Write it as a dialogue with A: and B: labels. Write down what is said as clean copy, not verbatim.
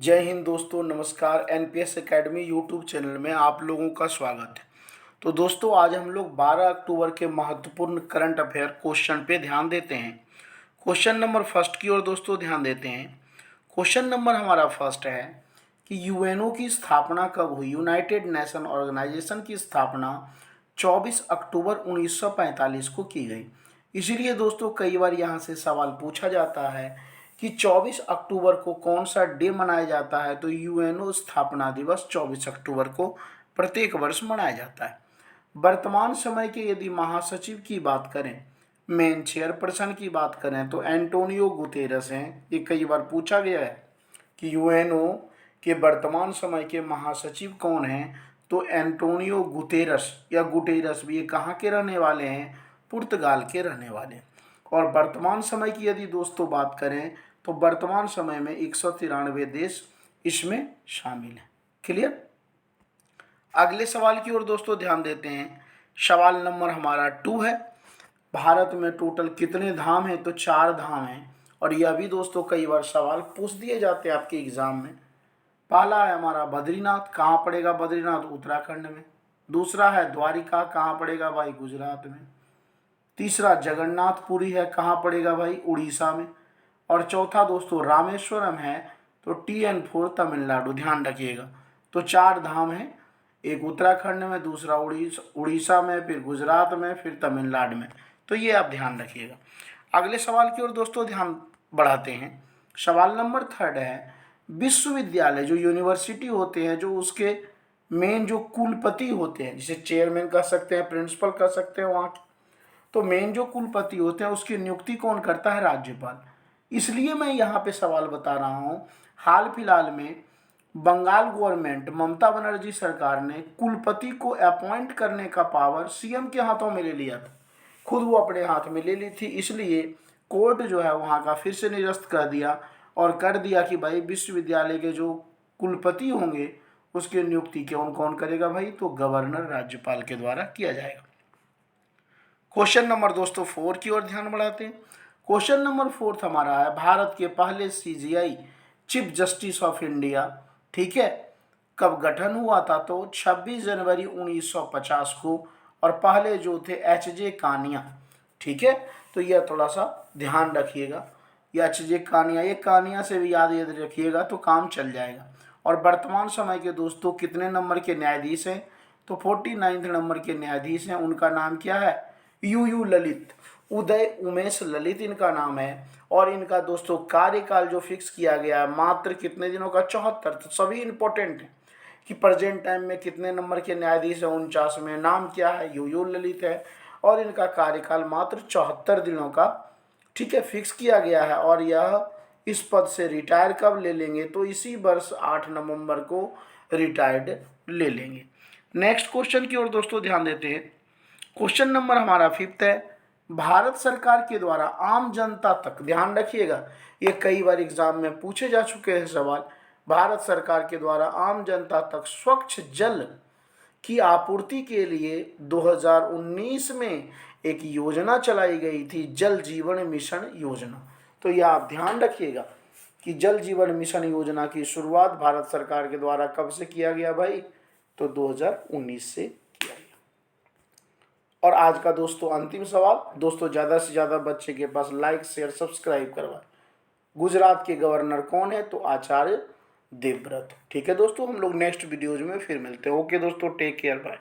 A: जय हिंद दोस्तों, नमस्कार। एनपीएस एकेडमी यूट्यूब चैनल में आप लोगों का स्वागत है। तो दोस्तों, आज हम लोग 12 अक्टूबर के महत्वपूर्ण करंट अफेयर क्वेश्चन पे ध्यान देते हैं। क्वेश्चन नंबर फर्स्ट की ओर दोस्तों ध्यान देते हैं। क्वेश्चन नंबर हमारा फर्स्ट है कि यूएनओ की स्थापना कब हुई। यूनाइटेड नेशन ऑर्गेनाइजेशन की स्थापना 24 अक्टूबर 1945 को की गई। इसीलिए दोस्तों कई बार यहाँ से सवाल पूछा जाता है कि 24 अक्टूबर को कौन सा डे मनाया जाता है। तो यूएनओ स्थापना दिवस 24 अक्टूबर को प्रत्येक वर्ष मनाया जाता है। वर्तमान समय के यदि महासचिव की बात करें, मेन चेयरपर्सन की बात करें तो एंटोनियो गुतेरस हैं। ये कई बार पूछा गया है कि यूएनओ के वर्तमान समय के महासचिव कौन हैं। तो एंटोनियो गुतेरस या गुटेरस भी, ये कहाँ के रहने वाले हैं? पुर्तगाल के रहने वाले हैं। और वर्तमान समय की यदि दोस्तों बात करें तो वर्तमान समय में 193 देश इसमें शामिल हैं। क्लियर। अगले सवाल की ओर दोस्तों ध्यान देते हैं। सवाल नंबर हमारा 2 है, भारत में टोटल कितने धाम हैं? तो 4 धाम हैं। और यह भी दोस्तों कई बार सवाल पूछ दिए जाते हैं आपके एग्जाम में। पहला है हमारा बद्रीनाथ। कहाँ पड़ेगा बद्रीनाथ? उत्तराखंड में। दूसरा है द्वारिका। कहाँ पड़ेगा भाई? गुजरात में। तीसरा जगन्नाथपुरी है। कहाँ पड़ेगा भाई? उड़ीसा में। और चौथा दोस्तों रामेश्वरम है। तो TN4 तमिलनाडु। ध्यान रखिएगा। तो 4 धाम हैं, एक उत्तराखंड में, दूसरा उड़ीसा में, फिर गुजरात में, फिर तमिलनाडु में। तो ये आप ध्यान रखिएगा। अगले सवाल की ओर दोस्तों ध्यान बढ़ाते हैं। सवाल नंबर 3 है, विश्वविद्यालय जो यूनिवर्सिटी होते हैं, जो उसके मेन जो कुलपति होते हैं, जिसे चेयरमैन कह सकते हैं, प्रिंसिपल कह सकते हैं वहाँ के, तो मेन जो कुलपति होते हैं उसकी नियुक्ति कौन करता है? राज्यपाल। इसलिए मैं यहाँ पे सवाल बता रहा हूँ, हाल फिलहाल में बंगाल गवर्नमेंट, ममता बनर्जी सरकार ने कुलपति को अपॉइंट करने का पावर सीएम के हाथों में ले लिया था। खुद वो अपने हाथ में ले ली थी। इसलिए कोर्ट जो है वहाँ का फिर से निरस्त कर दिया और कर दिया कि भाई विश्वविद्यालय के जो कुलपति होंगे उसकी नियुक्ति कौन कौन करेगा भाई? तो गवर्नर, राज्यपाल के द्वारा किया जाएगा। क्वेश्चन नंबर दोस्तों 4 की ओर ध्यान बढ़ाते हैं। क्वेश्चन नंबर 4 हमारा है, भारत के पहले CJI chief justice of India, ठीक है, कब गठन हुआ था? तो 26 जनवरी 1950 को। और पहले जो थे HJ कानिया, ठीक है। तो यह थोड़ा सा ध्यान रखिएगा। ये HJ कानिया, ये कानिया से भी याद रखिएगा तो काम चल जाएगा। और वर्तमान समय के दोस्तों कितने नंबर के न्यायाधीश हैं? तो 49 नंबर के न्यायाधीश हैं। उनका नाम क्या है? UU ललित, उदय उमेश ललित इनका नाम है। और इनका दोस्तों कार्यकाल जो फिक्स किया गया है मात्र कितने दिनों का? 74। तो सभी इंपॉर्टेंट है कि प्रेजेंट टाइम में कितने नंबर के न्यायाधीश हैं? 49 में। नाम क्या है? UU ललित है। और इनका कार्यकाल मात्र 74 दिनों का, ठीक है, फिक्स किया गया है। और यह इस पद से रिटायर कब ले लेंगे? तो इसी वर्ष 8 नवंबर को रिटायर्ड ले लेंगे। नेक्स्ट क्वेश्चन की ओर दोस्तों ध्यान देते हैं। क्वेश्चन नंबर हमारा 5 है, भारत सरकार के द्वारा आम जनता तक, ध्यान रखिएगा ये कई बार एग्जाम में पूछे जा चुके हैं सवाल, भारत सरकार के द्वारा आम जनता तक स्वच्छ जल की आपूर्ति के लिए 2019 में एक योजना चलाई गई थी, जल जीवन मिशन योजना। तो यह आप ध्यान रखिएगा कि जल जीवन मिशन योजना की शुरुआत भारत सरकार के द्वारा कब से किया गया भाई? तो 2019 से किया गया। और आज का दोस्तों अंतिम सवाल, दोस्तों ज़्यादा से ज़्यादा बच्चे के पास लाइक शेयर सब्सक्राइब करवाएं। गुजरात के गवर्नर कौन है? तो आचार्य देवव्रत। ठीक है दोस्तों, हम लोग नेक्स्ट वीडियोज में फिर मिलते हैं। ओके दोस्तों, टेक केयर, बाय।